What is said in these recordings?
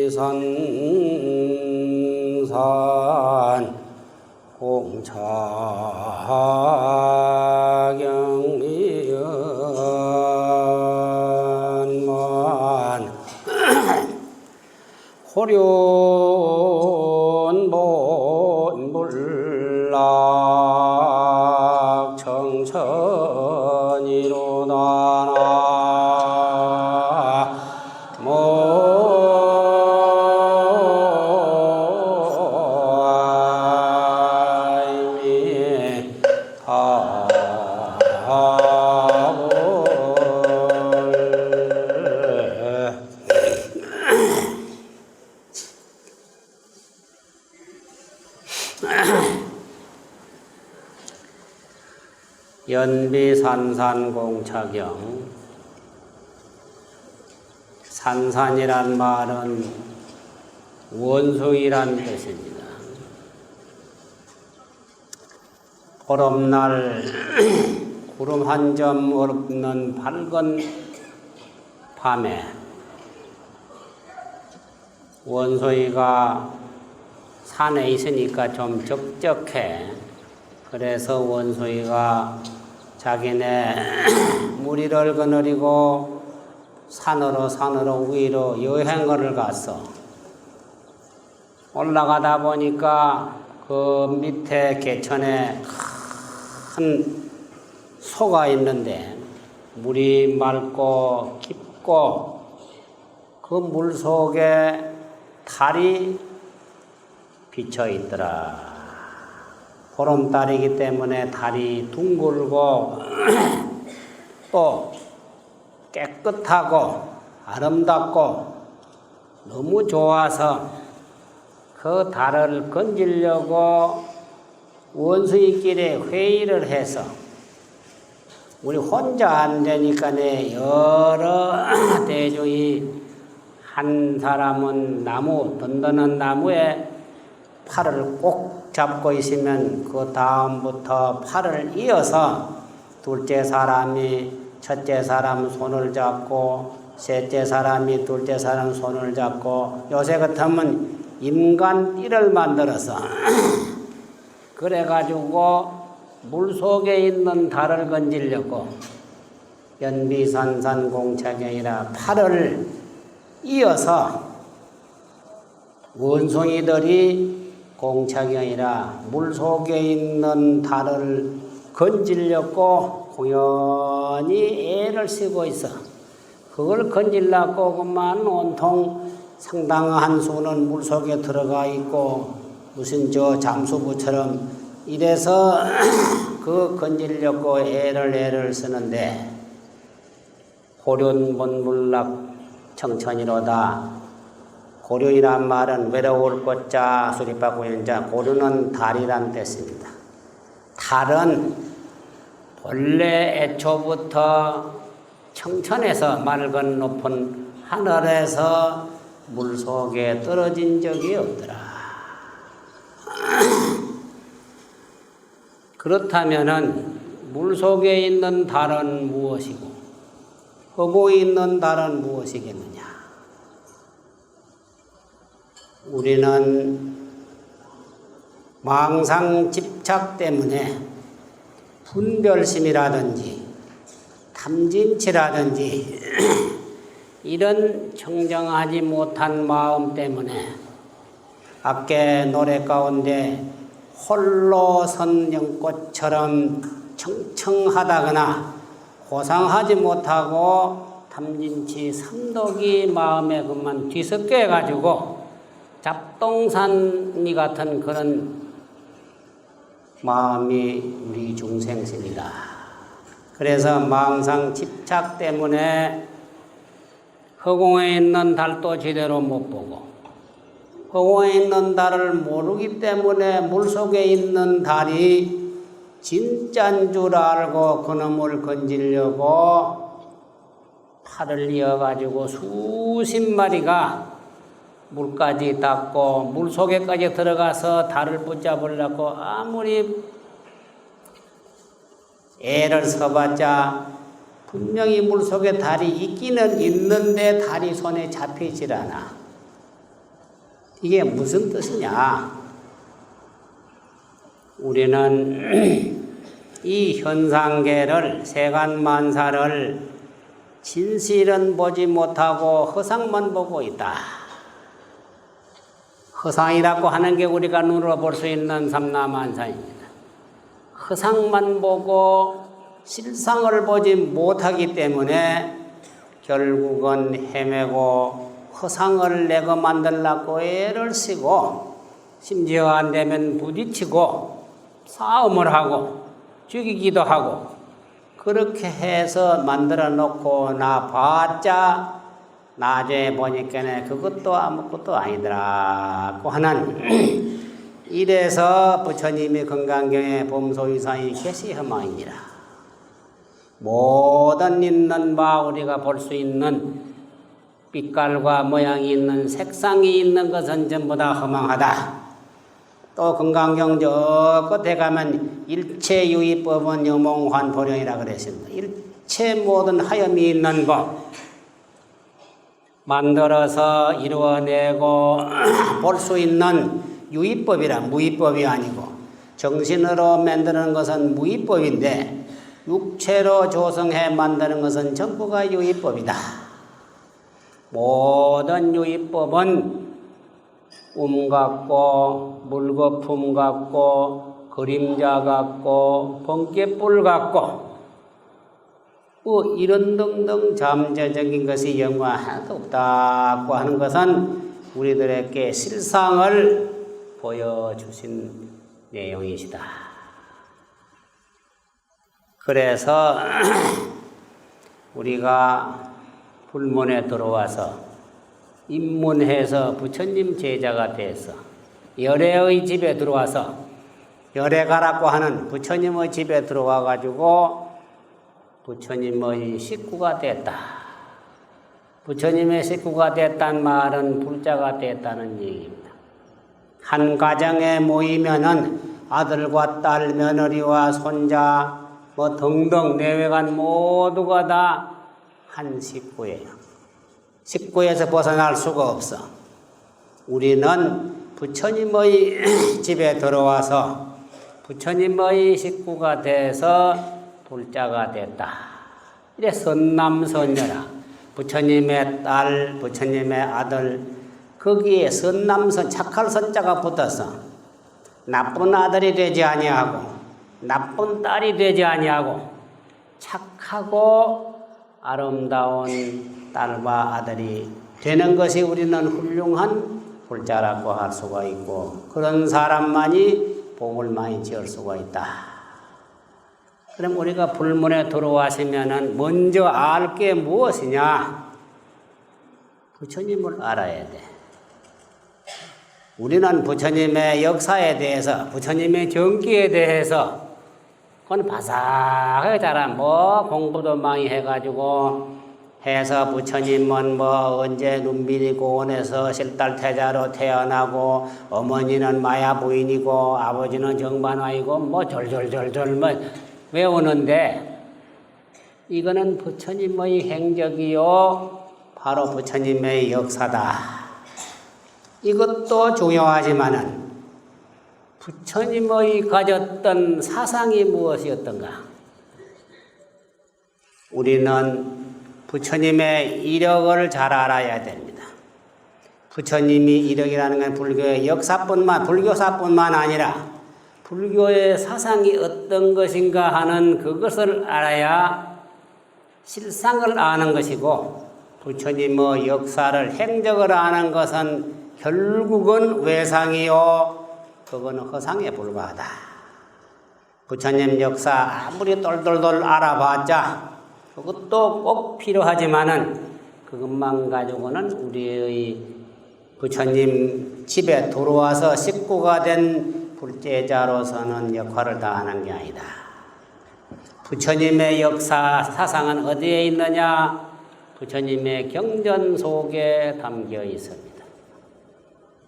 비산산 공차경이연만 호륜 본불락 청천이로다나 모아이미 연비산산공차경. 산산이란 말은 원소이란 뜻입니다. 보름날 구름 한 점 없는 밝은 밤에 원소이가 산에 있으니까 좀 적적해. 그래서 원소이가 자기네 무리를 거느리고 산으로 위로 여행을 갔어. 올라가다 보니까 그 밑에 개천에 큰 소가 있는데 물이 맑고 깊고 그 물 속에 달이 비쳐 있더라. 보름달이기 때문에 달이 둥글고 또 깨끗하고 아름답고 너무 좋아서 그 달을 건지려고 원수이끼리 회의를 해서 우리 혼자 안 되니까 여러 대중이 한 사람은 든든한 나무에 팔을 꼭 잡고 있으면 그 다음부터 팔을 이어서 둘째 사람이 첫째 사람 손을 잡고 셋째 사람이 둘째 사람 손을 잡고 요새 같으면 임간띠를 만들어서 그래가지고 물속에 있는 달을 건지려고 연비산산공차경이라 팔을 이어서 원숭이들이 공차경이라 물속에 있는 달을 건지려고 공연히 애를 쓰고 있어. 그걸 건지려고 그만 온통 상당한 수는 물속에 들어가 있고 무슨 잠수부처럼 이래서 그 건지려고 애를 쓰는데 호륜본불락 청천이로다. 고륜이란 말은 외로울 꽃자 수리바구연자. 고륜은 달이란 뜻입니다. 달은 본래 애초부터 청천에서 맑은 높은 하늘에서 물속에 떨어진 적이 없더라. 그렇다면은 물속에 있는 달은 무엇이고 허무에 있는 달은 무엇이겠느냐? 우리는 망상 집착 때문에 분별심이라든지 탐진치라든지 이런 청정하지 못한 마음 때문에 아까 노래 가운데 홀로 선 연꽃처럼 청청하다거나 고상하지 못하고 탐진치 삼독이 마음에 그만 뒤섞여 해가지고 잡동산이 같은 그런 마음이 우리 중생심이다. 그래서 망상 집착 때문에 허공에 있는 달도 제대로 못 보고 허공에 있는 달을 모르기 때문에 물속에 있는 달이 진짜인 줄 알고 그놈을 건지려고 팔을 이어가지고 수십 마리가 물까지 닦고 물 속에까지 들어가서 달을 붙잡으려고 아무리 애를 써봤자 분명히 물 속에 달이 있기는 있는데 달이 손에 잡히질 않아. 이게 무슨 뜻이냐? 우리는 이 현상계를 세간만사를 진실은 보지 못하고 허상만 보고 있다. 허상이라고 하는 게 우리가 눈으로 볼 수 있는 삼라만사입니다. 허상만 보고 실상을 보지 못하기 때문에 결국은 헤매고 허상을 내가 만들려고 애를 쓰고 심지어 안 되면 부딪히고 싸움을 하고 죽이기도 하고 그렇게 해서 만들어 놓고 나봤자 나중에 보니까 그것도 아무것도 아니더라고 하는 이래서 부처님이 건강경에 범소유상이 계시허망이니라. 모든 있는 바 우리가 볼 수 있는 빛깔과 모양이 있는 색상이 있는 것은 전부 다 허망하다. 또 건강경 저 끝에 가면 일체유의법은 영몽환보령이라 그랬습니다. 일체 모든 하염이 있는 법 만들어서 이루어내고 볼 수 있는 유의법이라 무의법이 아니고 정신으로 만드는 것은 무의법인데 육체로 조성해 만드는 것은 전부가 유의법이다. 모든 유의법은 같고 물거품 같고 그림자 같고 번개불 같고 이런 등등 잠재적인 것이 영화 하나도 없다고 하는 것은 우리들에게 실상을 보여주신 내용이시다. 그래서 우리가 불문에 들어와서 입문해서 부처님 제자가 돼서 열애의 집에 들어와서 열애가라고 하는 부처님의 집에 들어와 가지고 부처님의 식구가 됐다. 부처님의 식구가 됐다는 말은 불자가 됐다는 얘기입니다. 한 가정에 모이면은 아들과 딸, 며느리와 손자 뭐 등등 내외간 모두가 다 한 식구예요. 식구에서 벗어날 수가 없어. 우리는 부처님의 집에 들어와서 부처님의 식구가 돼서 불자가 됐다. 이래 선남선녀라. 부처님의 딸, 부처님의 아들 거기에 선남선 착할 선자가 붙어서 나쁜 아들이 되지 아니하고 나쁜 딸이 되지 아니하고 착하고 아름다운 딸과 아들이 되는 것이 우리는 훌륭한 불자라고 할 수가 있고 그런 사람만이 복을 많이 지을 수가 있다. 그럼 우리가 불문에 들어와시면은 먼저 알 게 무엇이냐? 부처님을 알아야 돼. 우리는 부처님의 역사에 대해서 부처님의 정기에 대해서 그건 바삭하게 자란 뭐 공부도 많이 해가지고 해서 부처님은 뭐 언제 눈비리 고원에서 실달태자로 태어나고 어머니는 마야 부인이고 아버지는 정반화이고 뭐 절절절절 뭐 외우는데 이거는 부처님의 행적이요 바로 부처님의 역사다. 이것도 중요하지만은 부처님의 가졌던 사상이 무엇이었던가? 우리는 부처님의 이력을 잘 알아야 됩니다. 부처님이 이력이라는 건 불교의 역사뿐만, 불교사뿐만 아니라 불교의 사상이 어떤 것인가 하는 그것을 알아야 실상을 아는 것이고 부처님의 역사를 행적을 아는 것은 결국은 외상이요 그거는 허상에 불과하다. 부처님 역사 아무리 똘똘똘 알아봤자 그것도 꼭 필요하지만은 그것만 가지고는 우리의 부처님 집에 들어와서 식구가 된 불제자로서는 역할을 다하는 게 아니다. 부처님의 역사 사상은 어디에 있느냐? 부처님의 경전 속에 담겨 있습니다.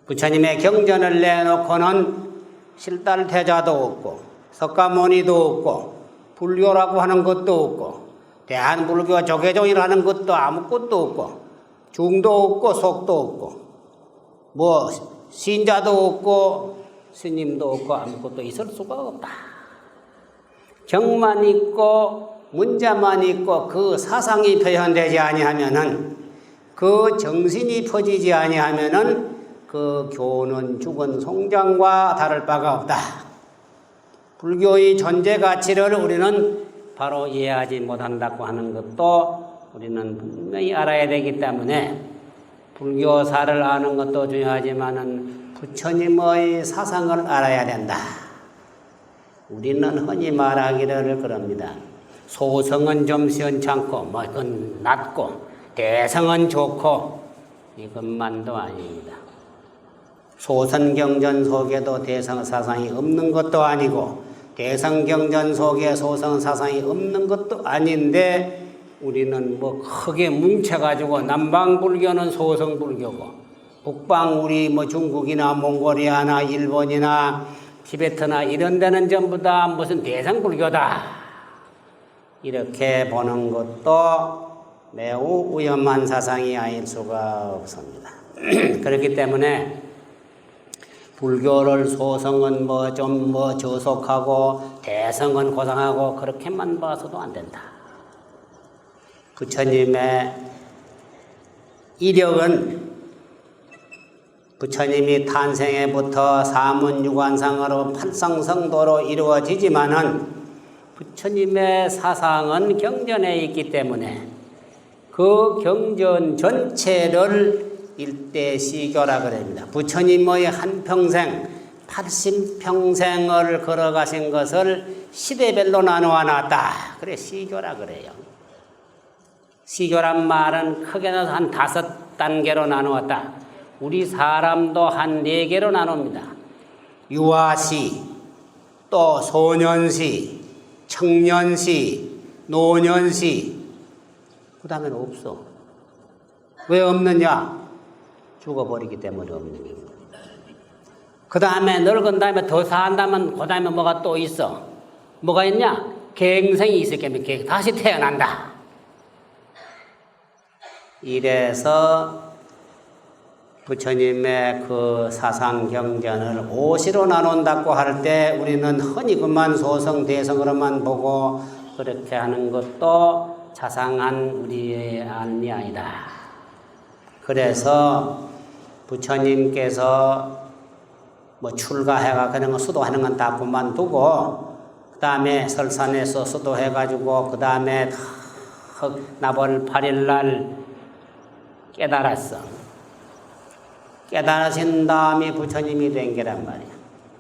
부처님의 경전을 내놓고는 실달태자도 없고 석가모니도 없고 불교라고 하는 것도 없고 대한불교 조계종이라는 것도 아무것도 없고 중도 없고 속도 없고 뭐 신자도 없고 스님도 없고 아무것도 있을 수가 없다. 경만 있고 문자만 있고 그 사상이 표현되지 아니하면은 그 정신이 퍼지지 아니하면은 그 교는 죽은 송장과 다를 바가 없다. 불교의 존재 가치를 우리는 바로 이해하지 못한다고 하는 것도 우리는 분명히 알아야 되기 때문에 불교사를 아는 것도 중요하지만은 부처님의 사상을 알아야 된다. 우리는 흔히 말하기를 그럽니다. 소성은 좀 시원찮고 뭐 그건 낮고 대성은 좋고 이것만도 아닙니다. 소선경전 속에도 대성 사상이 없는 것도 아니고 대성경전 속에 소성 사상이 없는 것도 아닌데 우리는 뭐 크게 뭉쳐가지고 남방불교는 소성불교고 북방 우리 뭐 중국이나 몽골이아나 일본이나 티베트나 이런 데는 전부 다 무슨 대성불교다 이렇게 보는 것도 매우 위험한 사상이 아닐 수가 없습니다. 그렇기 때문에 불교를 소성은 뭐 좀 뭐 저속하고 대성은 고상하고 그렇게만 봐서도 안 된다. 부처님의 이력은 부처님이 탄생에부터 사문유관상으로 팔성성도로 이루어지지만은 부처님의 사상은 경전에 있기 때문에 그 경전 전체를 일대시교라 그럽니다. 부처님의 한평생 80평생을 걸어가신 것을 시대별로 나누어 놨다. 그래 시교라 그래요. 시교란 말은 크게는 한 5단계로 나누었다. 우리 사람도 한 4개로 나눕니다. 유아시, 또 소년시, 청년시, 노년시, 그 다음에는 없어. 왜 없느냐? 죽어버리기 때문에 없는 겁니다. 그 다음에 늙은 다음에 더 산다면 그 다음에 뭐가 또 있어? 뭐가 있냐? 갱생이 있을 겁니다. 다시 태어난다. 이래서 부처님의 그 사상경전을 5시로 나눈다고 할 때 우리는 흔히 그만 소성 대성으로만 보고 그렇게 하는 것도 자상한 우리의 안이 아니다. 그래서 부처님께서 뭐 출가해가 그런 거 수도하는 건 다 그만두고 그 다음에 설산에서 수도해가지고 그 다음에 나벌 8일날 깨달았어. 깨달으신 다음에 부처님이 된 게란 말이야.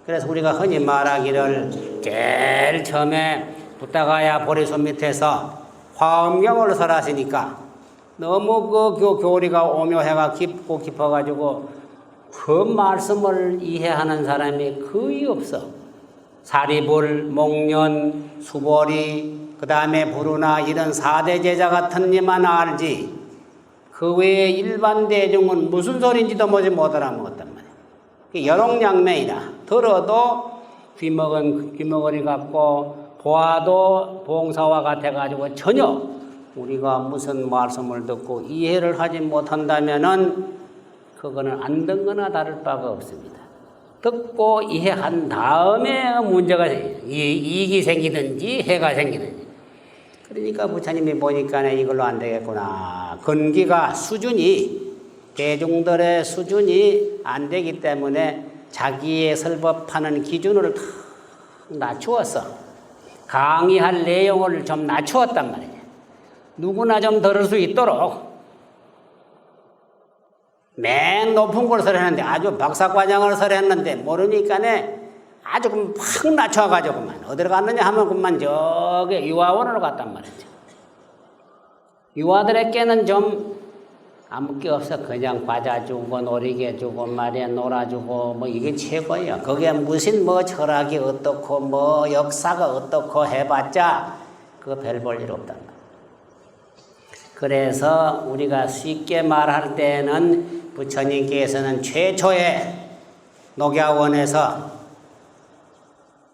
그래서 우리가 흔히 말하기를 제일 처음에 부다가야 보리수 밑에서 화엄경을 설하시니까 너무 그 교리가 오묘해가 깊고 깊어가지고 그 말씀을 이해하는 사람이 거의 없어. 사리불, 목련, 수보리, 그 다음에 부르나 이런 4대 제자 같은 이만 알지. 그 외에 일반 대중은 무슨 소리인지도 못 알아먹었단 말이야. 여롱양매이다. 들어도 귀머거리 같고 보아도 봉사와 같아가지고 전혀 우리가 무슨 말씀을 듣고 이해를 하지 못한다면은 그거는 안 듣거나 다를 바가 없습니다. 듣고 이해한 다음에 문제가 이익이 생기든지 해가 생기든지. 그러니까 부처님이 보니까 이걸로 안 되겠구나. 근기가 수준이 대중들의 수준이 안 되기 때문에 자기의 설법하는 기준을 다 낮추었어. 강의할 내용을 좀 낮추었단 말이야. 누구나 좀 들을 수 있도록 맨 높은 걸 설했는데 아주 박사과정을 설했는데 모르니까네 아주 팍 낮춰가지고만 어디로 갔느냐 하면 그만 저기 유아원으로 갔단 말이죠. 유아들에게는 좀 아무 게 없어. 그냥 과자 주고 놀이개 주고 말이야 놀아주고 뭐 이게 최고예요. 그게 무슨 뭐 철학이 어떻고 뭐 역사가 어떻고 해봤자 그거 별 볼 일 없단 말이야. 그래서 우리가 쉽게 말할 때는 부처님께서는 최초에 녹야원에서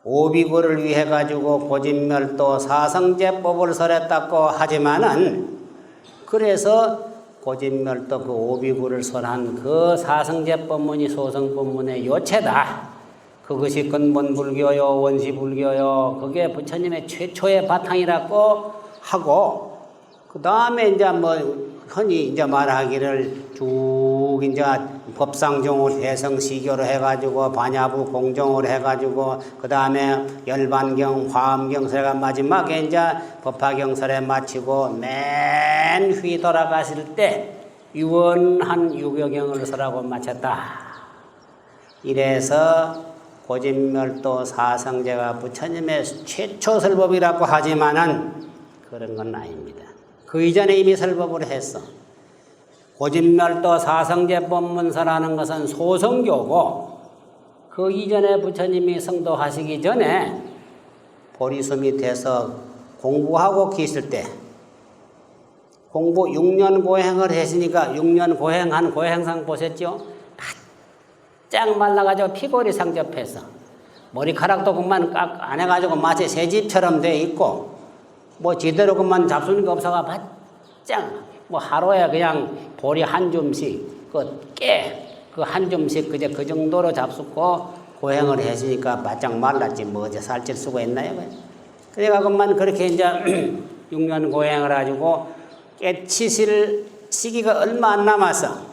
오비구를 위해 가지고 고진멸도 사성제법을 설했다고 하지만은 그래서 고진멸도 그 오비구를 설한 그 사성제법문이 소성법문의 요체다. 그것이 근본 불교요, 원시 불교요. 그게 부처님의 최초의 바탕이라고 하고, 그 다음에 이제 흔히 이제 말하기를 쭉 이제 법상종을 해성시교로 해가지고 반야부 공종을 해가지고 그 다음에 열반경, 화엄경설가 마지막에 이제 법화경설에 마치고 맨 휘 돌아가실 때 유원한 유교경을 설하고 마쳤다. 이래서 고진멸도 사성제가 부처님의 최초 설법이라고 하지만은 그런 건 아닙니다. 그 이전에 이미 설법을 했어. 고진멸도 사성제 법문서라는 것은 소성교고 그 이전에 부처님이 성도하시기 전에 보리수 밑에서 공부하고 계실 때 공부 6년 고행을 했으니까 6년 고행한 고행상 보셨죠? 바짝 말라가지고 피골이 상접해서 머리카락도 그만 깍 안 해가지고 마치 새집처럼 돼 있고 뭐 제대로 그만 잡수니까 없어가 바짝 하루에 그냥 보리 한 줌씩 그 한 줌씩 그 정도로 잡수고 고행을 했으니까 바짝 말랐지 뭐 어제 살찔 수가 있나요? 그래가 그만 그렇게 이제 6년 고행을 가지고 깨치실 시기가 얼마 안 남았어.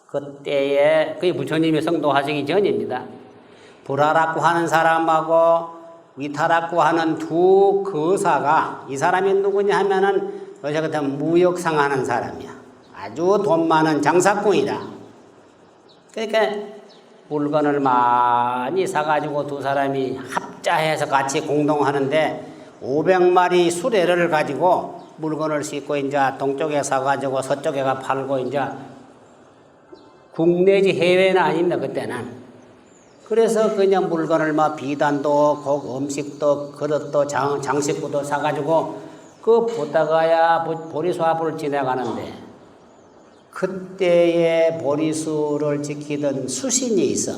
그때에 그게 부처님이 성도하시기 전입니다. 불화라고 하는 사람하고 위타라고 하는 두 거사가 이 사람이 누구냐 하면은 요새 같은 무역상 하는 사람이야. 아주 돈 많은 장사꾼이다. 그러니까 물건을 많이 사가지고 두 사람이 합자해서 같이 공동하는데 500마리 수레를 가지고 물건을 싣고 이제 동쪽에 사가지고 서쪽에 가 팔고 이제 국내지 해외는 아닙니다. 그때는. 그래서 그냥 물건을 비단도 음식도 그릇도 장식구도 사가지고 그 보다가야 보리수 앞을 지나가는데 그때의 보리수를 지키던 수신이 있어.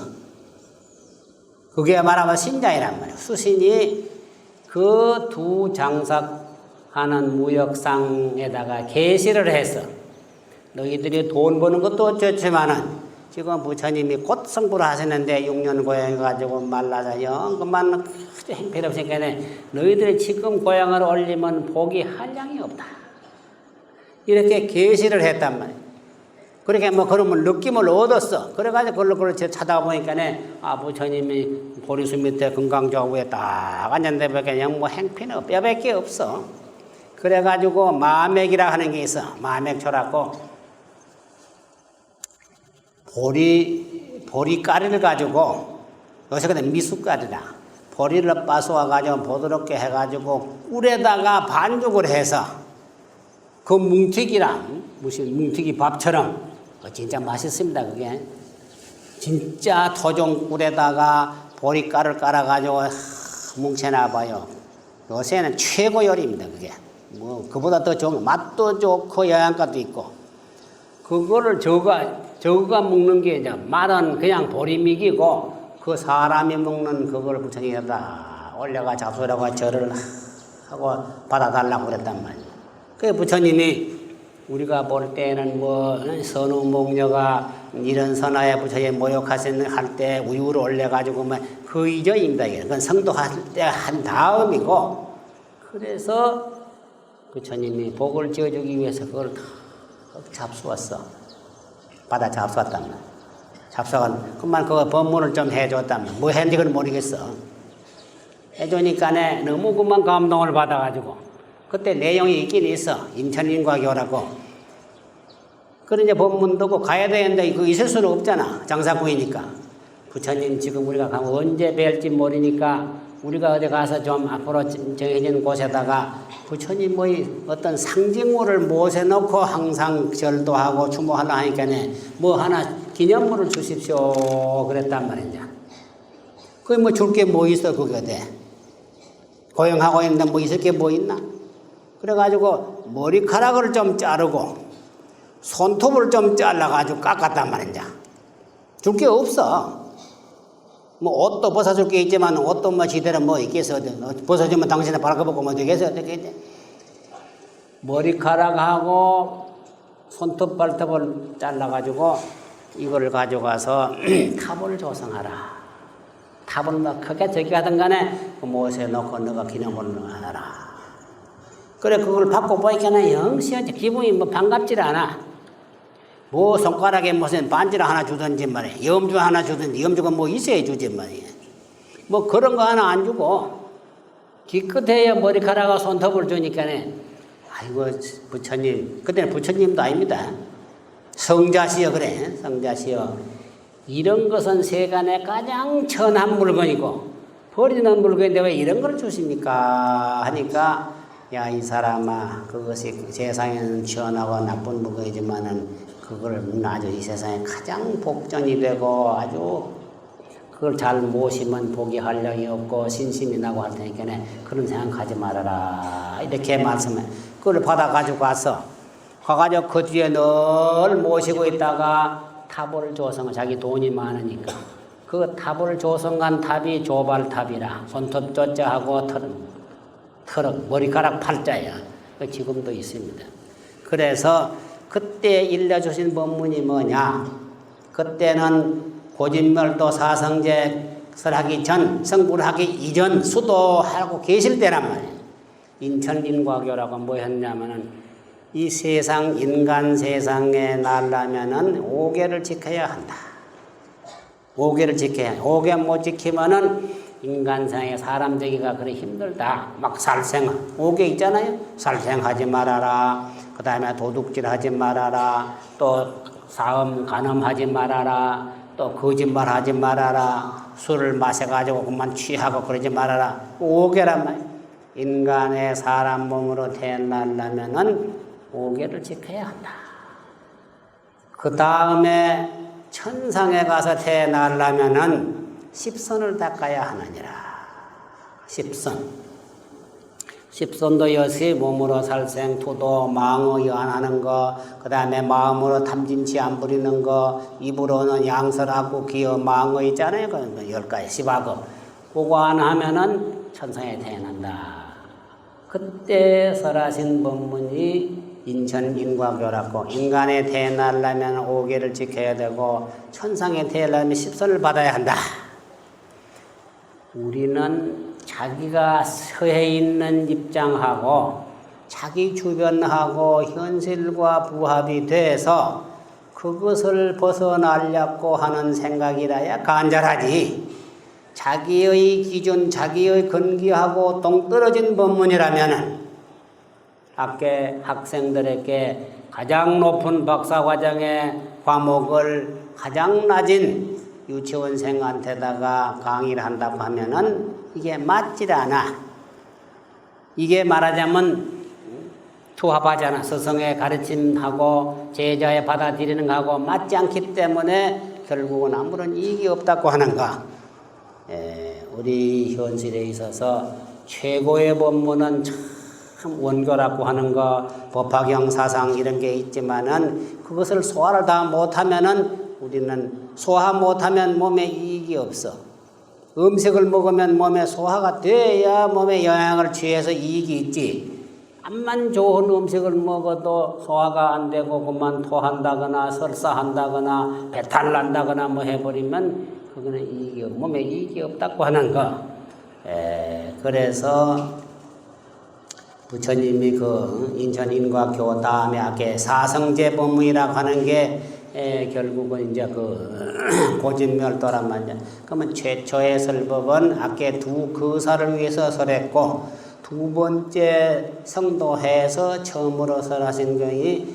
그게 말하면 신자이란 말이야. 수신이 그 두 장사하는 무역상에다가 계시를 했어. 너희들이 돈 버는 것도 좋지만은 지금 부처님이 곧 성불을 하셨는데 6년 고행해가지고 말라서 영그만 행편없으니까 너희들이 지금 고향을 올리면 복이 한량이 없다. 이렇게 계시를 했단 말이야. 그렇게 그러면 느낌을 얻었어. 그래가지고 그걸 찾아보니까 부처님이 보리수 밑에 금강좌우에 딱 앉았는데 그냥 행편은 뼈밖에 없어. 그래가지고 마맥이라 하는 게 있어. 마맥초라고. 보리가리를 가지고 요새 그냥 미숫가리라 보리를 빠서와가지고 부드럽게 해가지고 꿀에다가 반죽을 해서 그 뭉튀기랑 무슨 뭉튀기 밥처럼 진짜 맛있습니다. 그게 진짜 토종 꿀에다가 보리가루를 깔아가지고 뭉쳐놔봐요. 요새는 최고 요리입니다. 그게 그보다 더 좋은 맛도 좋고 영양가도 있고 그거를 저거가 먹는 게 이제 말은 그냥 보리미기고 그 사람이 먹는 그걸 부처님에다 올려가 잡수라고 절을 하고 받아달라고 그랬단 말이에요. 그 부처님이 우리가 볼 때는 선우목녀가 이런 선화에 부처님 모욕하시는 할 때 우유를 올려가지고 그 이전입니다. 그건 성도할 때 한 다음이고 그래서 부처님이 복을 지어주기 위해서 그걸 다 잡수었어. 받아 잡수었단 말이야. 잡수건 그만 그 법문을 좀 해줬다면 뭐 했는지 그건 모르겠어. 해주니까 너무 그만 감동을 받아가지고 그때 내용이 있긴 있어. 임천인과교라고. 그런 이제 법문도고 가야 되는데 그 있을 수는 없잖아. 장사꾼이니까. 부처님 지금 우리가 가면 언제 뵐지 모르니까 우리가 어디 가서 좀 앞으로 정해진 곳에다가 부처님 어떤 상징물을 모셔놓고 항상 절도 하고 추모하려 하니까 하나 기념물을 주십시오. 그랬단 말이냐. 그게 줄 게 있어, 그게 돼. 고용하고 있는데 있을 게 있나? 그래가지고 머리카락을 좀 자르고 손톱을 좀 잘라가지고 깎았단 말이야. 줄 게 없어. 뭐 옷도 벗어줄 게 있지만 옷도 뭐 지대로 뭐 있겠어. 벗어주면 당신의 발가벗고 뭐 되겠어. 어떻게 머리카락하고 손톱 발톱을 잘라가지고 이거를 가져가서 탑을 조성하라. 탑을 뭐 크게 저기 하든 간에 못에 넣고 너가 기념을 하라. 그래 그걸 받고 보니까는 영시하지 기분이 뭐 반갑질 않아. 뭐 손가락에 무슨 반지를 하나 주든지 말이야. 염주 하나 주든지 염주가 뭐 있어야 주지 말이야. 뭐 그런 거 하나 안 주고 기껏해야 머리카락과 손톱을 주니까네. 아이고 부처님 그때는 부처님도 아닙니다. 성자시여 그래 성자시여 이런 것은 세간에 가장 천한 물건이고 버리는 물건인데 왜 이런 걸 주십니까 하니까 야 이 사람아 그것이 세상에는 천하고 나쁜 물건이지만은 그걸 아주 이 세상에 가장 복전이 되고 아주 그걸 잘 모시면 복이 한량이 없고 신심이 나고 할 테니까 그런 생각하지 말아라 이렇게 말씀해. 그걸 받아가지고 가가지고 그 뒤에 늘 모시고 있다가 탑을 조성을 자기 돈이 많으니까 그 탑을 조성한 탑이 조발탑이라 손톱 조자하고 털럭 머리카락 팔자야. 지금도 있습니다. 그래서 그때 일러주신 법문이 뭐냐? 그때는 고진멸도 사성제설 하기 전, 성불 하기 이전 수도하고 계실 때란 말이에요. 인천인과교라고 뭐였냐면은 이 세상, 인간 세상에 날라면은 5개를 지켜야 한다. 5개를 지켜야 한다. 5개 못 지키면은 인간상에 사람 되기가 그래 힘들다. 막 살생아. 5개 있잖아요. 살생하지 말아라. 그 다음에 도둑질 하지 말아라. 또 사음, 간음하지 말아라. 또 거짓말 하지 말아라. 술을 마셔가지고 그만 취하고 그러지 말아라. 5개란 말이에요. 인간의 사람 몸으로 태어나려면은 5개를 지켜야 한다. 그 다음에 천상에 가서 태어나려면은 10선을 닦아야 하느니라. 10선. 10선도 역시 몸으로 살생, 투도, 망어, 연하는 거, 그 다음에 마음으로 탐진치 안 부리는 거, 입으로는 양설하고 기어, 망어 있잖아요. 그 10가지, 10악어. 그거 안 하면은 천상에 태어난다. 그때 설하신 법문이 인천인과교라고 인간에 태어나려면 5개를 지켜야 되고 천상에 태어나려면 10선을 받아야 한다. 우리는 자기가 서해 있는 입장하고 자기 주변하고 현실과 부합이 돼서 그것을 벗어나려고 하는 생각이라야 간절하지. 자기의 기준, 자기의 근기하고 동떨어진 법문이라면은 학계 학생들에게 가장 높은 박사과정의 과목을 가장 낮은 유치원생한테다가 강의를 한다고 하면은 이게 맞질 않아. 이게 말하자면 투합하잖아. 스승의 가르침하고 제자의 받아들이는 거하고 맞지 않기 때문에 결국은 아무런 이익이 없다고 하는가. 우리 현실에 있어서 최고의 법문은 참 원교라고 하는 거, 법화경 사상 이런 게 있지만은 그것을 소화를 다 못하면은 우리는 소화 못하면 몸에 이익이 없어. 음식을 먹으면 몸에 소화가 돼야 몸에 영양을 취해서 이익이 있지. 암만 좋은 음식을 먹어도 소화가 안 되고 그만 토한다거나 설사한다거나 배탈 난다거나 뭐 해버리면 그거는 이익이 몸에 이익이 없다고 하는 거. 그래서 부처님이 그 인천인과교 다음에 아까 사성제 법문이라고 하는 게 결국은 이제 그 고진멸도란 말이야. 그러면 최초의 설법은 아까 두 거사를 위해서 설했고 두 번째 성도해서 처음으로 설하신 것이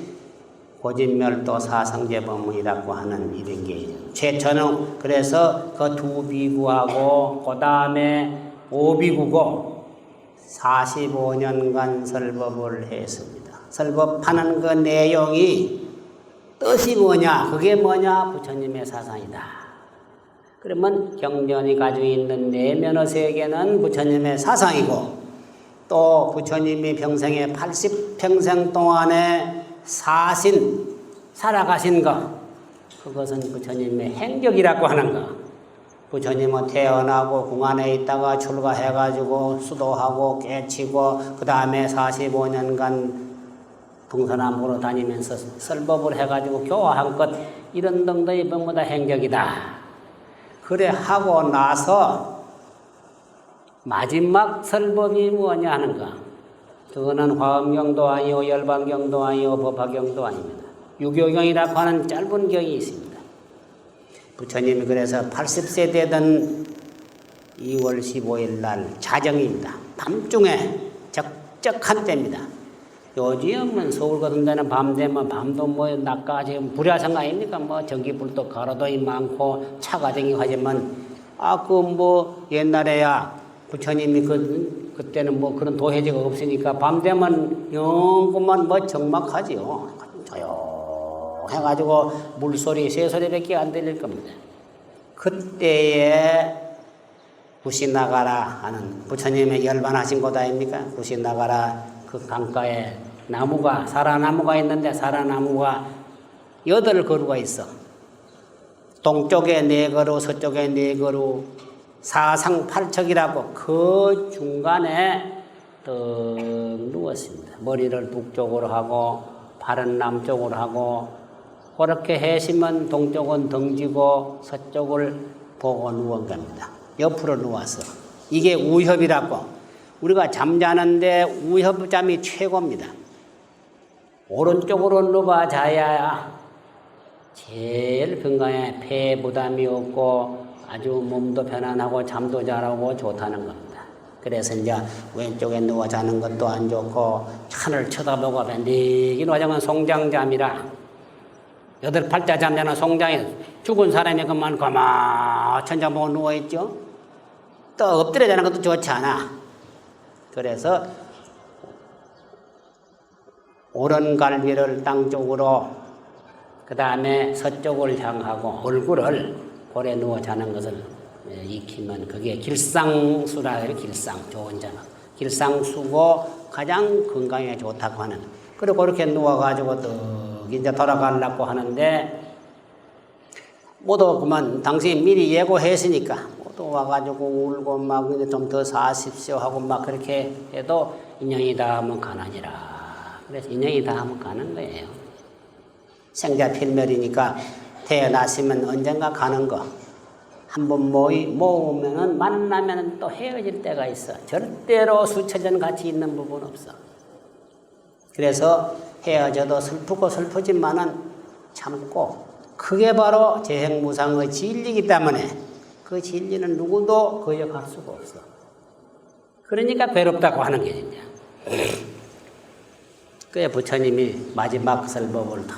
고진멸도 사성제 법문이라고 하는 이런 게 최초는 그래서 그 두 비구하고 그 다음에 5비구고 45년간 설법을 했습니다. 설법하는 그 내용이 뜻이 뭐냐? 그게 뭐냐? 부처님의 사상이다. 그러면 경전이 가지고 있는 내면의 세계는 부처님의 사상이고 또 부처님이 평생에 80평생 동안에 사신 살아가신 거, 그것은 부처님의 행적이라고 하는 거. 부처님은 태어나고 궁안에 있다가 출가해가지고 수도하고 깨치고 그 다음에 45년간 동서남북으로 다니면서 설법을 해가지고 교화한 것, 이런 등등이 전부 다 행적이다. 그래 하고 나서 마지막 설법이 뭐냐 하는가. 그거는 화엄경도 아니요 열반경도 아니요 법화경도 아닙니다. 유교경이라고 하는 짧은 경이 있습니다. 부처님이 그래서 80세 되던 2월 15일 날 자정입니다. 밤중에 적적한 때입니다. 요즘은 서울 같은 데는 밤 되면 밤도 뭐 낮까지 불야성 아닙니까? 뭐 전기불도 가로도 많고 차가 댕기고 하지만 그 뭐 옛날에야 부처님이 그때는 뭐 그런 도해지가 없으니까 밤 되면 영구만 뭐 적막하지요. 조용해가지고 물소리, 새소리밖에 안 들릴 겁니다. 그때에 구시나가라 하는 부처님의 열반하신 곳 아닙니까? 구시나가라 그 강가에 나무가, 사라나무가 있는데 사라나무가 8그루가 있어. 동쪽에 4그루, 서쪽에 4그루, 사상팔척이라고 그 중간에 떡 누웠습니다. 머리를 북쪽으로 하고 발은 남쪽으로 하고 그렇게 해시면 동쪽은 덩지고 서쪽을 보고 누운 겁니다. 옆으로 누워서. 이게 우협이라고. 우리가 잠자는데 우협잠이 최고입니다. 오른쪽으로 누워 자야 제일 건강에 폐 부담이 없고 아주 몸도 편안하고 잠도 잘하고 좋다는 겁니다. 그래서 이제 왼쪽에 누워 자는 것도 안 좋고 하늘 쳐다보고 밴디기 누워자면 송장잠이라 8팔자 잠자는 송장이 죽은 사람이 그만 천장 보고 누워있죠. 또 엎드려 자는 것도 좋지 않아. 그래서 오른갈비를 땅 쪽으로 그 다음에 서쪽을 향하고 얼굴을 고래 누워 자는 것을 익히면 그게 길상수라 해요. 길상, 좋은 자는. 길상수고 가장 건강에 좋다고 하는. 그리고 그렇게 누워가지고 또 이제 돌아가려고 하는데 모두 그만 당신이 미리 예고했으니까 모두 와가지고 울고 막 좀 더 사십시오 하고 막 그렇게 해도 인연이 닿으면 가느니라. 그래서 인연이 닿으면 가는 거예요. 생자 필멸이니까 태어나시면 언젠가 가는 거. 한번 모으면은 만나면 또 헤어질 때가 있어. 절대로 수처전 같이 있는 부분 없어. 그래서 헤어져도 슬프고 슬프지만은 참고 그게 바로 재행무상의 진리이기 때문에 그 진리는 누구도 거역할 수가 없어. 그러니까 괴롭다고 하는 게 이제. 그래 부처님이 마지막 설법을 다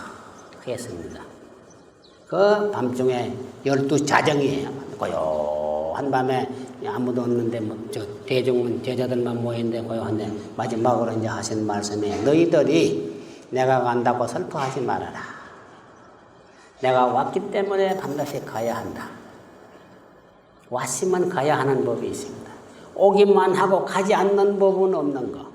했습니다. 그 밤중에 12자정이에요. 고요한 밤에 아무도 없는데 뭐 대중은 제자들만 모였는데 고요한데 마지막으로 이제 하신 말씀이 너희들이 내가 간다고 슬퍼하지 말아라. 내가 왔기 때문에 반드시 가야 한다. 왔으면 가야 하는 법이 있습니다. 오기만 하고 가지 않는 법은 없는 거.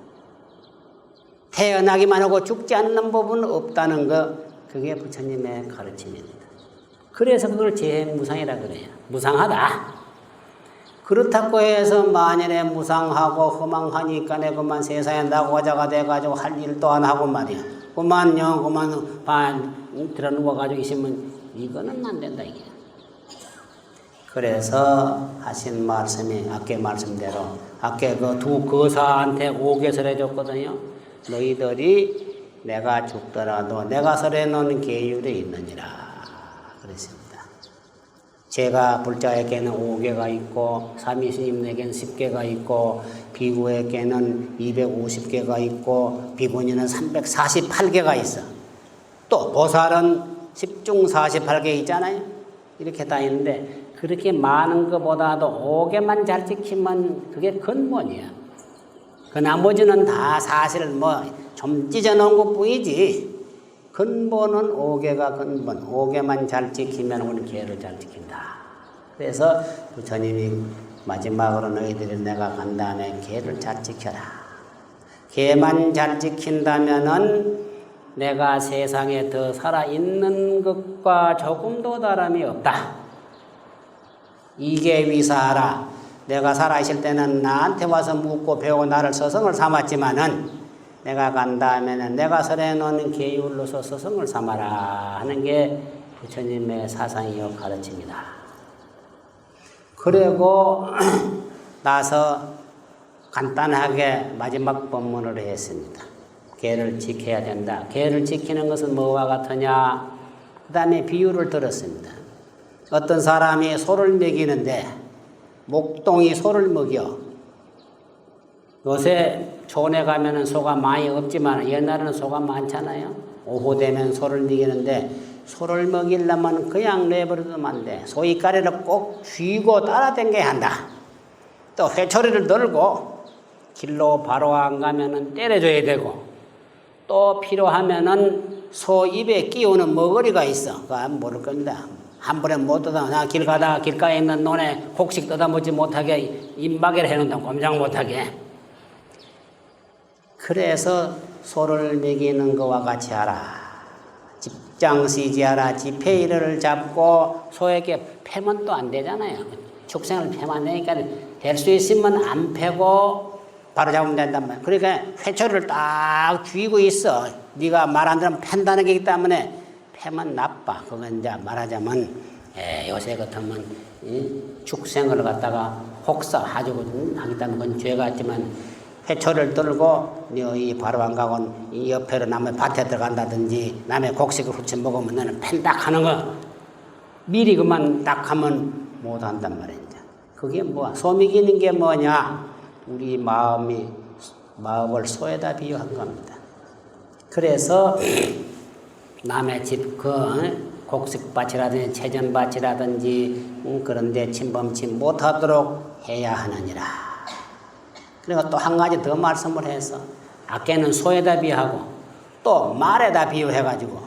태어나기만 하고 죽지 않는 법은 없다는 거. 그게 부처님의 가르침입니다. 그래서 그걸 재행무상이라 그래요. 무상하다. 그렇다고 해서 만일에 무상하고 허망하니까 내 그만 세상에 나고자가 돼가지고 할 일도 안 하고 말이야. 그만 들어 누워가지고 있으면 이거는 안 된다 이게. 그래서 하신 말씀이 아까 말씀대로 아까 그 두 거사한테 오개설 해줬거든요. 너희들이 내가 죽더라도 내가 설해 놓은 계율이 있느니라 그랬습니다. 제가 불자에게는 5개가 있고 사미스님에게는 10개가 있고 비구에게는 250개가 있고 비구니는 348개가 있어. 또 보살은 10중 48개 있잖아요. 이렇게 다 있는데 그렇게 많은 것보다도 5개만 잘 지키면 그게 근본이야. 그 나머지는 다 사실 좀 찢어놓은 것 뿐이지. 근본은 5개가 근본. 5개만 잘 지키면 우리 개를 잘 지킨다. 그래서 부처님이 마지막으로 너희들이 내가 간 다음에 개를 잘 지켜라. 개만 잘 지킨다면은 내가 세상에 더 살아있는 것과 조금도 다름이 없다. 이게 위사하라. 내가 살아있을 때는 나한테 와서 묻고 배우고 나를 스승을 삼았지만은 내가 간 다음에는 내가 설해놓은 계율로서 스승을 삼아라 하는 게 부처님의 사상이요 가르칩니다. 그리고 나서 간단하게 마지막 법문을 했습니다. 계를 지켜야 된다. 계를 지키는 것은 뭐와 같으냐? 그 다음에 비유를 들었습니다. 어떤 사람이 소를 먹이는데 목동이 소를 먹여. 요새 촌에 가면은 소가 많이 없지만 옛날에는 소가 많잖아요. 오후 되면 소를 먹이는데 소를 먹이려면 그냥 내버려두면 안 돼. 소 이까리를 꼭 쥐고 따라다녀야 한다. 또 회초리를 들고 길로 바로 안 가면은 때려줘야 되고 또 필요하면은 소 입에 끼우는 먹거리가 있어. 그거 모를 겁니다. 한 번에 못 뜯어. 나 길 가다가 길가에 있는 논에 곡식 뜯어먹지 못하게 입마개를 해놓는다. 꼼짝 못하게. 그래서 소를 먹이는 것과 같이 하라. 집장시지하라. 지폐일을 잡고 소에게 패면 또 안 되잖아요. 축생을 패면 안 되니까 될 수 있으면 안 패고 바로 잡으면 된단 말이야. 그러니까 회초리를 딱 쥐고 있어. 네가 말 안 들으면 팬다는 게 있기 때문에 패면 나빠. 그건 이제 말하자면 요새 같으면 축생을 갖다가 혹사하고 하기 때문에 그건 죄가 있지만 회초리를 들고 너희 바로 안 가고 이 옆에로 남의 밭에 들어간다든지 남의 곡식을 후쳐 먹으면 너는 팬딱 하는 거 미리 그만 딱 하면 못 한단 말이야. 그게 뭐야? 소 먹이는 게 뭐냐? 우리 마음을 소에다 비유한 겁니다. 그래서 남의 집 곡식밭이라든지 채전밭이라든지 그런데 침범치 못하도록 해야 하느니라. 그리고 또 한 가지 더 말씀을 해서 아까는 소에다 비유하고 또 말에다 비유해가지고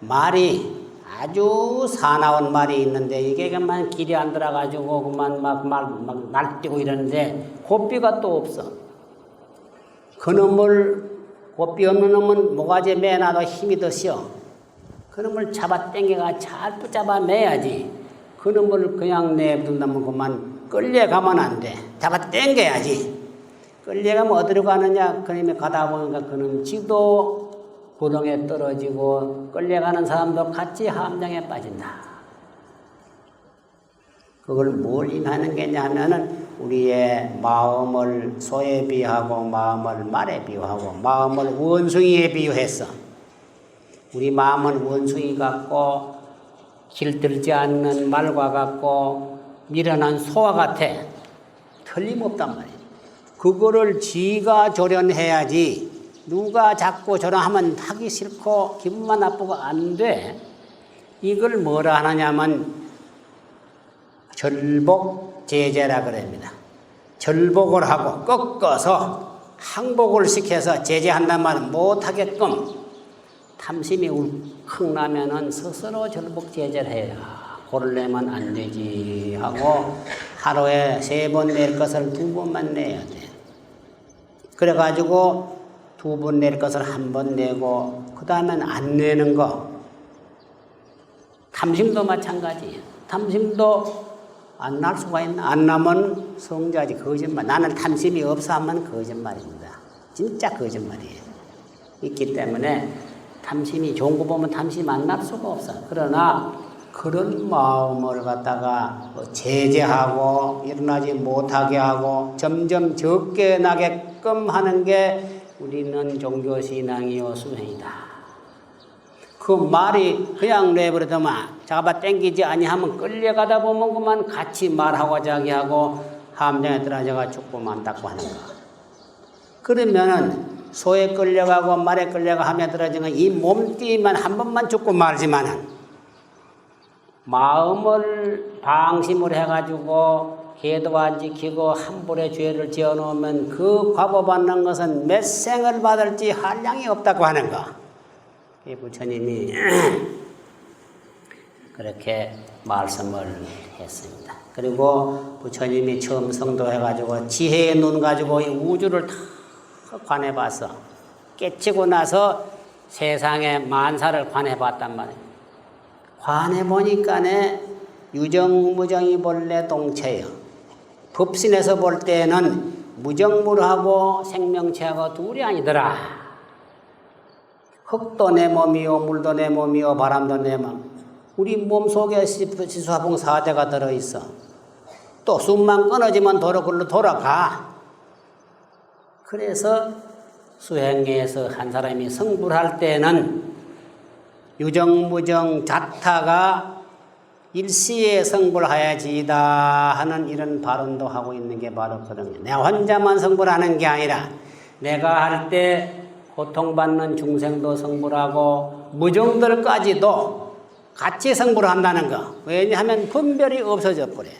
말이 아주 사나운 말이 있는데 이게 그만 길이 안 들어가지고 그만 막 날뛰고 이러는데 곱비가 또 없어. 그놈을 곱비 없는 놈은 모가지에 매놔도 힘이 더 쉬어. 그놈을 잡아 당겨가 잘 붙잡아 매야지. 그놈을 그냥 내둔다면 그만 끌려가면 안 돼. 잡아 당겨야지. 끌려가면 어디로 가느냐? 그놈이 가다 보니까 그놈 지도 구덩이에 떨어지고 끌려가는 사람도 같이 함정에 빠진다. 그걸 뭘 의미하는 게냐 하면은 우리의 마음을 소에 비유하고 마음을 말에 비유하고 마음을 원숭이에 비유했어. 우리 마음은 원숭이 같고 길들지 않는 말과 같고 미련한 소와 같아. 틀림없단 말이야. 그거를 지가 조련해야지. 누가 자꾸 조련하면 하기 싫고 기분만 나쁘고 안 돼. 이걸 뭐라 하느냐면 절복제재라 그럽니다. 절복을 하고 꺾어서 항복을 시켜서 제재한단 말은 못하게끔 탐심이 울컥 나면은 스스로 절복제재를 해야 고를 내면 안 되지 하고 하루에 3번 낼 것을 2번만 내야 돼. 그래가지고 2번 낼 것을 1번 내고 그 다음엔 안 내는 거. 탐심도 마찬가지예요. 탐심도 안 날 수가 있나? 안 나면 성자지. 거짓말. 나는 탐심이 없어 하면 거짓말입니다. 진짜 거짓말이에요. 있기 때문에 탐심이 좋은 거 보면 탐심 안 날 수가 없어. 그러나 그런 마음을 갖다가 제재하고 일어나지 못하게 하고 점점 적게 나게끔 하는 게 우리는 종교신앙이요 수행이다. 그 말이 그냥 내버려두면 잡아 당기지 아니하면 끌려가다 보면 그만 같이 말하고 자기하고 함정에 떨어져가 죽고 만다고 하는 거. 그러면은 소에 끌려가고 말에 끌려가 함에 떨어지는 이 몸띠만 한 번만 죽고 말지만은 마음을 방심을 해가지고 계도 안 지키고 함부로 죄를 지어놓으면 그 과보받는 것은 몇 생을 받을지 한량이 없다고 하는 거. 이 부처님이 그렇게 말씀을 했습니다. 그리고 부처님이 처음 성도해가지고 지혜의 눈 가지고 이 우주를 다 관해봐서 깨치고 나서 세상에 만사를 관해봤단 말이에요. 관해보니까네 유정무정이 본래 동체요. 법신에서 볼 때는 무정물하고 생명체하고 둘이 아니더라. 흙도 내 몸이요, 물도 내 몸이요, 바람도 내 몸. 우리 몸속에 지수화풍 4대가 들어있어. 또 숨만 끊어지면 글로 돌아가. 그래서 수행에서 한 사람이 성불할 때는 유정무정 자타가 일시에 성불하야지다 하는 이런 발언도 하고 있는 게 바로 그런 거예요. 내가 혼자만 성불하는 게 아니라 내가 할 때 고통받는 중생도 성불하고 무정들까지도 같이 성불한다는 거. 왜냐하면 분별이 없어져 버려요.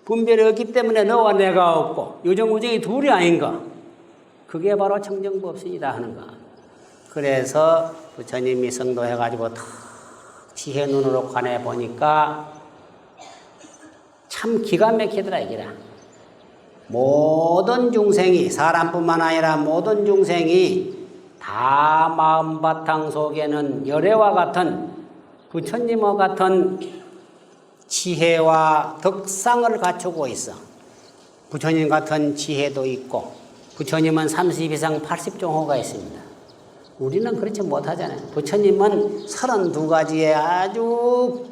분별이 없기 때문에 너와 내가 없고 유정무정이 둘이 아닌가. 그게 바로 청정법신이다 하는 거. 그래서 부처님이 성도해가지고 탁 지혜 눈으로 관해 보니까 참 기가 막히더라 이게라. 모든 중생이 사람뿐만 아니라 모든 중생이 다 마음바탕 속에는 열애와 같은 부처님과 같은 지혜와 덕상을 갖추고 있어. 부처님 같은 지혜도 있고 부처님은 30 이상 80종호가 있습니다. 우리는 그렇지 못하잖아요. 부처님은 32가지의 아주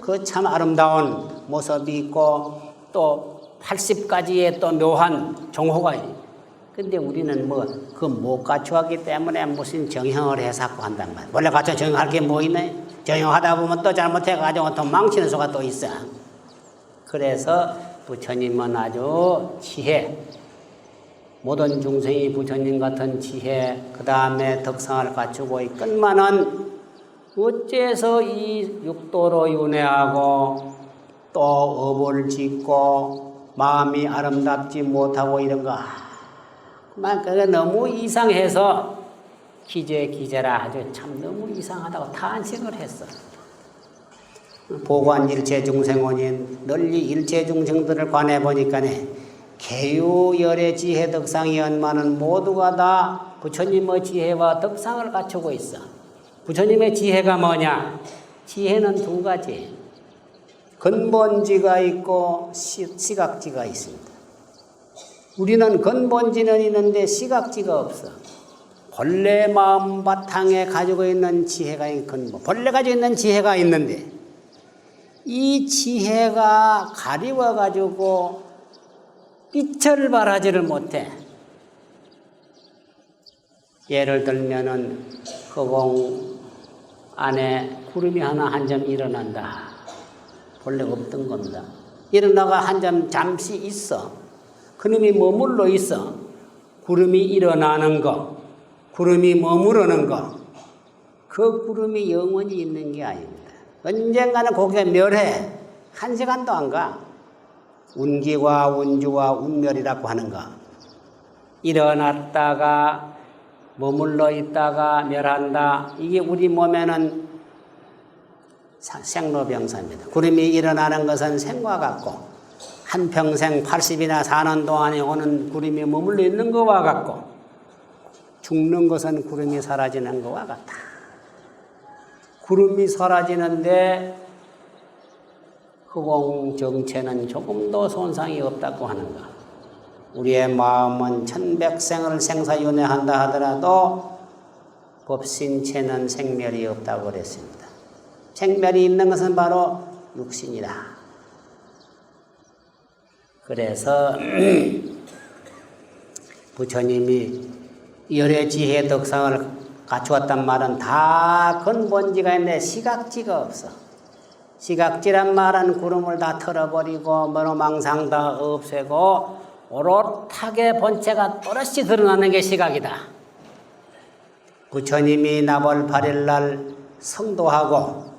그 참 아름다운 모습이 있고 또 80가지의 또 묘한 종호가 있어요. 근데 우리는 그 못 갖추었기 때문에 무슨 정형을 해서 한단 말이에요. 원래 갖춰 정형할 게 뭐 있네? 정형하다 보면 또 잘못해가지고 또 망치는 수가 또 있어. 그래서 부처님은 아주 지혜, 모든 중생이 부처님 같은 지혜, 그 다음에 덕상을 갖추고 있건만은 어째서 이 육도로 윤회하고 또 업을 짓고 마음이 아름답지 못하고 이런 거. 그게 너무 이상해서 기재라 아주 참 너무 이상하다고 탄식을 했어. 보관 일체 중생원인 널리 일체 중생들을 관해 보니까네 개유 열의 지혜 덕상이 연마는 모두가 다 부처님의 지혜와 덕상을 갖추고 있어. 부처님의 지혜가 뭐냐? 지혜는 두 가지. 근본지가 있고 시각지가 있습니다. 우리는 근본지는 있는데 시각지가 없어. 본래 마음 바탕에 가지고 있는 지혜가 근본. 본래 가지고 있는 지혜가 있는데 이 지혜가 가리워 가지고 빛을 발하지를 못해. 예를 들면은 허공 안에 구름이 하나 한 점 일어난다. 본래 없던 겁니다. 일어나가 한 점 잠시 있어. 그놈이 머물러 있어. 구름이 일어나는 거, 구름이 머무르는 거, 그 구름이 영원히 있는 게 아닙니다. 언젠가는 거기에 멸해. 한 시간도 안 가. 운기와 운주와 운멸이라고 하는 거. 일어났다가 머물러 있다가 멸한다. 이게 우리 몸에는 생로병사입니다. 구름이 일어나는 것은 생과 같고 한평생 80이나 사는 동안에 오는 구름이 머물러 있는 것과 같고 죽는 것은 구름이 사라지는 것과 같다. 구름이 사라지는데 허공 정체는 조금도 손상이 없다고 하는 것. 우리의 마음은 천백생을 생사윤회한다 하더라도 법신체는 생멸이 없다고 그랬습니다. 생멸이 있는 것은 바로 육신이다. 그래서 부처님이 열의 지혜 덕상을 갖추었단 말은 다 근본지가 있는데 시각지가 없어. 시각지란 말은 구름을 다 털어버리고 머노망상 다 없애고 오롯하게 본체가 또렷이 드러나는 게 시각이다. 부처님이 나벌 8일날 성도하고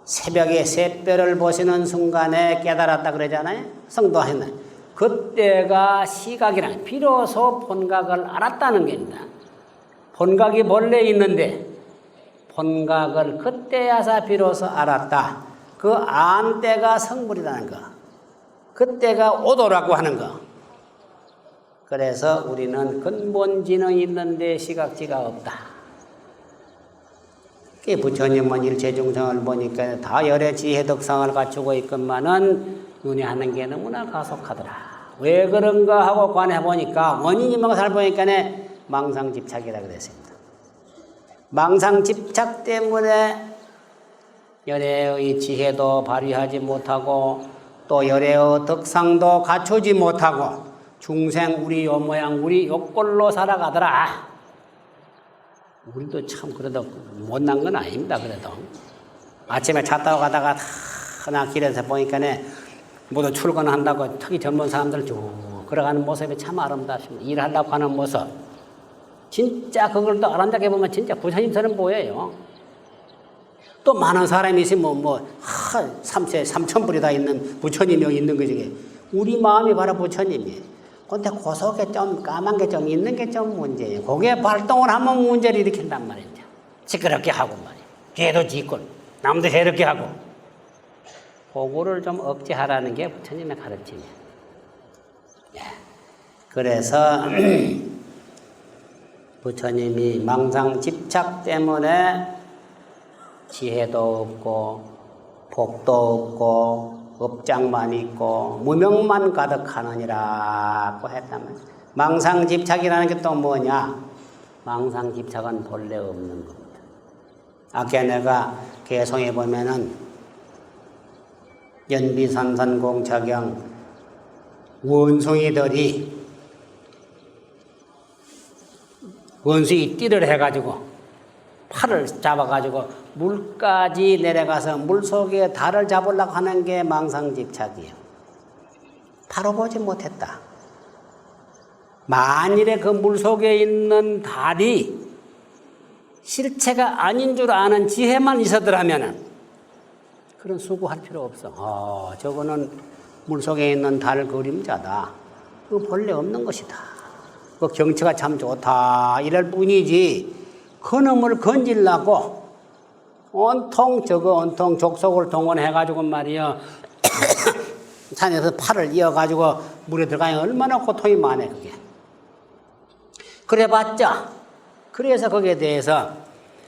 새벽에 새별을 보시는 순간에 깨달았다 그러잖아요. 성도하셨나요? 그때가 시각이란 비로소 본각을 알았다는 겁니다. 본각이 본래 있는데 본각을 그때야사 비로소 알았다. 그 안 때가 성불이라는 거. 그때가 오도라고 하는 거. 그래서 우리는 근본지는 있는데 시각지가 없다. 부처님은 일체중생을 보니까 다 열의 지혜 덕상을 갖추고 있건만은 눈에 하는 게 너무나 가속하더라. 왜 그런가 하고 관해보니까 원인이 뭔가 살펴보니까 망상집착이라 그랬습니다. 망상집착 때문에 열의 지혜도 발휘하지 못하고 또 열의 덕상도 갖추지 못하고 중생 우리 요 모양 우리 요꼴로 살아가더라. 우리도 참 그래도 못난 건 아닙니다. 그래도 아침에 차 타고 가다가 하나 길에서 보니까 모두 출근한다고 특히 젊은 사람들 쭉 걸어가는 모습이 참 아름답습니다. 일하려고 하는 모습 진짜 그걸 또 아름답게 보면 진짜 부처님처럼 보여요. 또 많은 사람이 있으면 3,000불이 다 있는 부처님이 여기 있는 거지. 우리 마음이 바로 부처님이에요. 근데 그 속에 좀 까만 게 좀 있는 게 좀 문제예요. 그게 발동을 하면 문제를 일으킨단 말이죠. 시끄럽게 하고 말이에요. 개도 짖고 남도 해롭게 하고. 그거를 좀 억제하라는 게 부처님의 가르침이에요. 그래서 부처님이 망상 집착 때문에 지혜도 없고 복도 없고 업장만 있고 무명만 가득하느니라고 했단 말이에요. 망상집착이라는 게 또 뭐냐? 망상집착은 본래 없는 겁니다. 아까 내가 개성에 보면은 연비산산공차경 원숭이들이 원숭이 띠를 해가지고 팔을 잡아가지고 물까지 내려가서 물속에 달을 잡으려고 하는 게 망상집착이에요. 바로 보지 못했다. 만일에 그 물속에 있는 달이 실체가 아닌 줄 아는 지혜만 있었더라면 그런 수고할 필요 없어. 저거는 물속에 있는 달 그림자다. 그거 본래 없는 것이다. 그 경치가 참 좋다. 이럴 뿐이지 그놈을 건질라고 온통 족속을 동원해가지고 말이야 산에서 팔을 이어가지고 물에 들어가면 얼마나 고통이 많아 그게. 그래봤자 그래서 거기에 대해서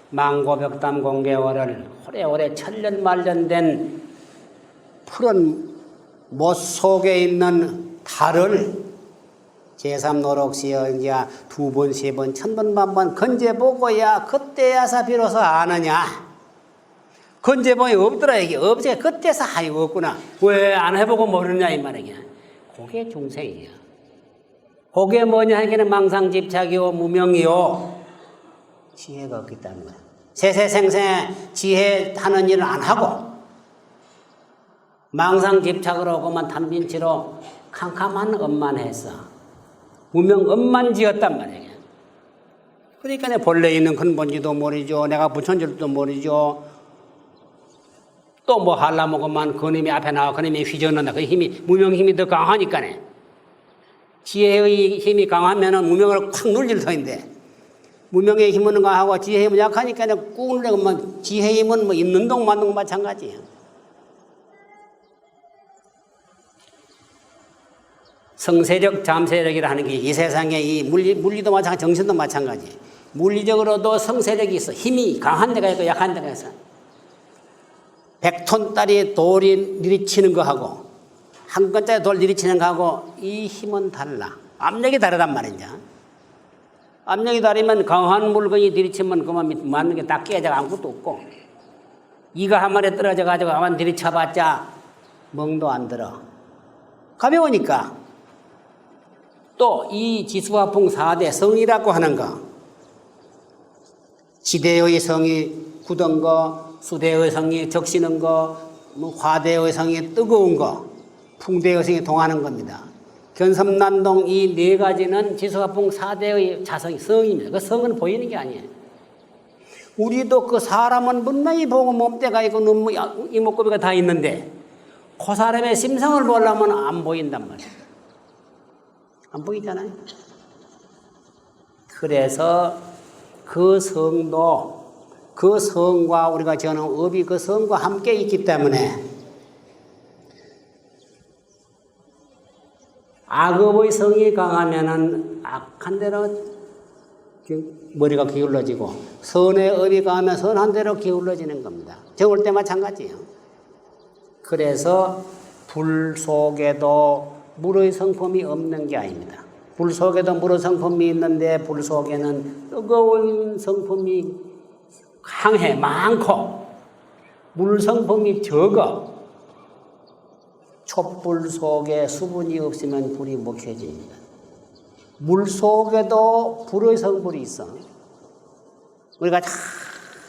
망고벽담 공개월을 오래오래 천년만년 푸른 못 속에 있는 달을 제3노록시여 이제 2번, 3번, 1000번, 만번 건져보고야 그때야서 비로소 아느냐. 건져보니 없더라 이게. 없지. 그때서 아이고 없구나. 왜 안 해보고 모르느냐 이 말이야. 그게 중생이야. 그게 뭐냐 하기에는 망상집착이요 무명이요 지혜가 없기 때문에 세세생생에 지혜하는 일을 안 하고 망상집착으로 그만 탐진치로 캄캄한 업만 했어. 무명 업만 지었단 말이야. 그러니까 내 본래 있는 근본지도 모르죠. 내가 부처인지도 모르죠. 또 뭐 하려면 그만 그놈이 앞에 나와 그놈이 휘저는다. 그 힘이 무명 힘이 더 강하니까네. 지혜의 힘이 강하면은 무명을 콱 눌릴 터인데 무명의 힘은 강하고 지혜의 힘은 약하니까 꾹 눌려면 지혜의 힘은 뭐 있는 동 만 동 마찬가지예요. 성세력, 잠세력이라 하는 게 이 세상에 이 물리도 마찬가지, 정신도 마찬가지. 물리적으로도 성세력이 있어. 힘이 강한 데가 있고 약한 데가 있어. 100톤짜리 돌이 내리치는 거하고 한 건짜리 돌 내리치는 거하고 이 힘은 달라. 압력이 다르단 말이죠. 압력이 다르면 강한 물건이 내리치면 그만 맞는 게 다 깨져 아무것도 없고 이가 한 마리 떨어져가지고 아만 내리쳐봤자 멍도 안 들어. 가벼우니까. 또 이 지수화풍 4대 성이라고 하는 거 지대의 성이 굳은 거, 수대의 성이 적시는 거, 화대의 성이 뜨거운 거, 풍대의 성이 동하는 겁니다. 견섬난동 이 네 가지는 지수화풍 4대의 자성이 성입니다. 그 성은 보이는 게 아니에요. 우리도 그 사람은 분명히 보고 몸때가 있고 눈, 이목구비가 다 있는데 그 사람의 심성을 보려면 안 보인단 말이에요. 안 보이잖아요. 그래서 그 성도 그 성과 우리가 지어놓은 업이 그 성과 함께 있기 때문에 악업의 성이 강하면은 악한 대로 머리가 기울어지고 선의 업이 가면 선한 대로 기울어지는 겁니다. 정올 때 마찬가지예요. 그래서 불 속에도 물의 성품이 없는 게 아닙니다. 불 속에도 물의 성품이 있는데 불 속에는 뜨거운 성품이 강해 많고 물 성품이 적어. 촛불 속에 수분이 없으면 불이 못 켜집니다. 물 속에도 불의 성분이 있어. 우리가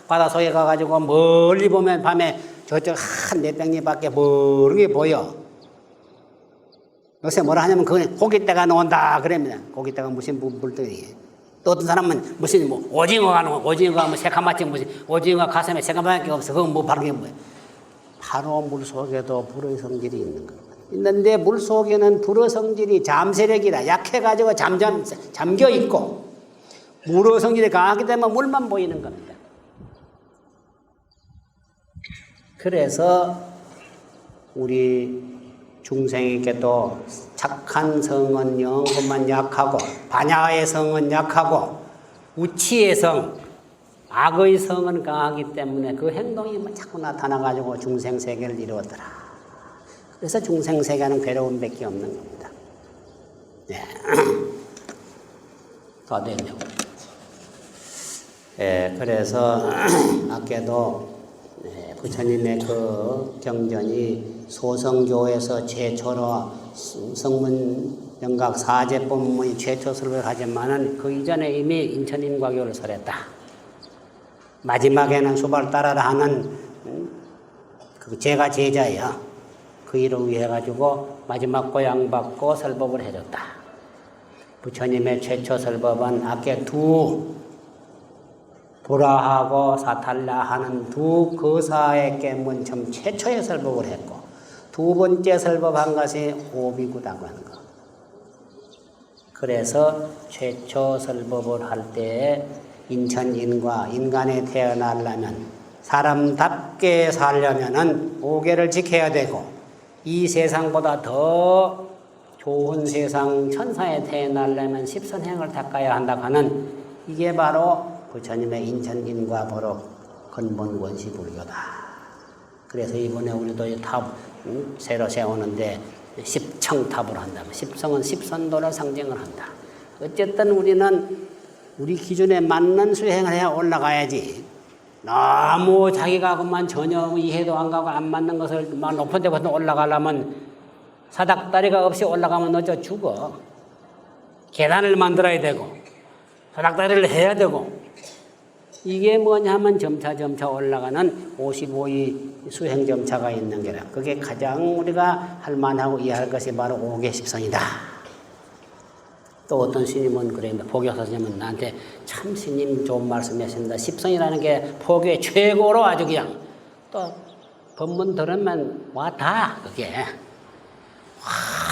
바닷속에 가가지고 멀리 보면 밤에 저쪽 한 내병리밖에 멀게 보여. 요새 뭐라 하냐면 그건 고깃대가 나온다 그럽니다. 고깃대가 무슨 물들이. 또 어떤 사람은 무슨 뭐 오징어가 나와. 오징어가 뭐 새까맣지 무슨 오징어 가슴에 새까맣게 없어. 그건 뭐 바로 게 뭐야. 바로 물 속에도 불의 성질이 있는 겁니다. 있는데 물 속에는 불의 성질이 잠세력이라 약해가지고 잠겨 있고 물의 성질이 강하기 때문에 물만 보이는 겁니다. 그래서 우리 중생에게도 착한 성은 영혼만 약하고 반야의 성은 약하고 우치의 성, 악의 성은 강하기 때문에 그 행동이 자꾸 나타나가지고 중생세계를 이루었더라. 그래서 중생세계는 괴로움밖에 없는 겁니다. 네. 더 됐네요. 예, 그래서 아까도 부처님의 그 경전이 소성교에서 최초로 성문영각 사제법문이 최초 설법을 하지만은 그 이전에 이미 인천인과교를 설했다. 마지막에는 수발 따라라 하는 그 제가 제자예요. 그 일을 위해 가지고 마지막 고양 받고 설법을 해줬다. 부처님의 최초 설법은 아까 두 보라하고 사탈라 하는 두 거사에게 먼저 최초의 설법을 했고 두 번째 설법한 것이 오비구다고 하는 거. 그래서 최초 설법을 할 때에 인천인과 인간에 태어나려면 사람답게 살려면은 오계를 지켜야 되고 이 세상보다 더 좋은 세상 천사에 태어나려면 십선행을 닦아야 한다고 하는 이게 바로 부처님의 인천인과 버록 근본 원시불교다. 그래서 이번에 우리도 탑 새로 세우는데 십청탑을 한다. 십성은 십선도를 상징을 한다. 어쨌든 우리는 우리 기준에 맞는 수행을 해야 올라가야지. 너무 자기가 그만 전혀 이해도 안 가고 안 맞는 것을 막 높은 데부터 올라가려면 사닥다리가 없이 올라가면 어쩌 죽어. 계단을 만들어야 되고 사닥다리를 해야 되고 이게 뭐냐면 점차 올라가는 55위 수행 점차가 있는 게라. 그게 가장 우리가 할만하고 이해할 것이 바로 오계십선이다. 또 어떤 스님은 그래요. 포교사 스님은 나한테 참 스님 좋은 말씀 하신다. 십선이라는 게 포교의 최고로 아주 그냥 또 법문 들으면 와다 그게.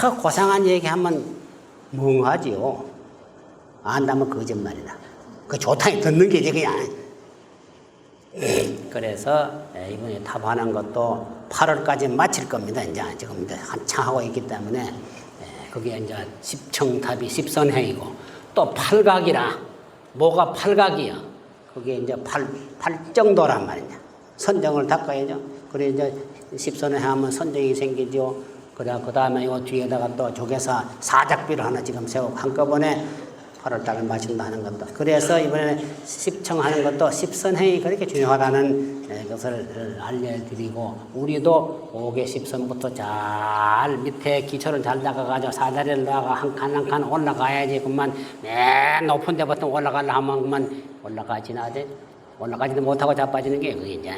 와 고상한 얘기하면 멍하지요. 안다면 거짓말이다. 그 좋다니 듣는 게지 그냥. 그래서 이번에 탑하는 것도 8월까지 마칠 겁니다. 이제 지금 한창 하고 있기 때문에 그게 이제 십청탑이 십선행이고 또 팔각이라 뭐가 팔각이야. 그게 이제 팔정도란 말이냐. 선정을 닦아야죠. 그래 이제 십선행 하면 선정이 생기죠. 그래 그 다음에 요 뒤에다가 또 조계사 사작비를 하나 지금 세우고 한꺼번에 8월달을 마친다 하는 것도. 그래서 이번에 십청하는 것도 십선행이 그렇게 중요하다는 것을 알려드리고 우리도 5개 십선부터 잘 밑에 기초를 잘 닦아가지고 사다리를 놔가 한 칸 한 칸 올라가야지. 그만 맨 높은 데부터 올라가려 하면 그만 올라가지도 못하고 자빠지는 게 그게 이제.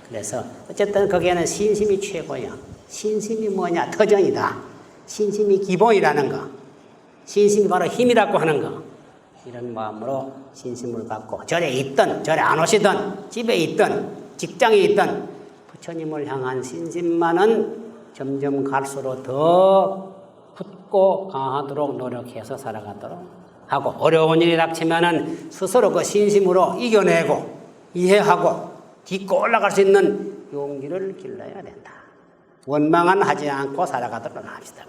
그래서 어쨌든 거기에는 신심이 최고야. 신심이 뭐냐? 터전이다. 신심이 기본이라는 거. 신심이 바로 힘이라고 하는 거. 이런 마음으로 신심을 갖고 절에 있든 절에 안 오시든 집에 있든 직장에 있든 부처님을 향한 신심만은 점점 갈수록 더 굳고 강하도록 노력해서 살아가도록 하고 어려운 일이 닥치면은 스스로 그 신심으로 이겨내고 이해하고 딛고 올라갈 수 있는 용기를 길러야 된다. 원망은 하지 않고 살아가도록 합시다.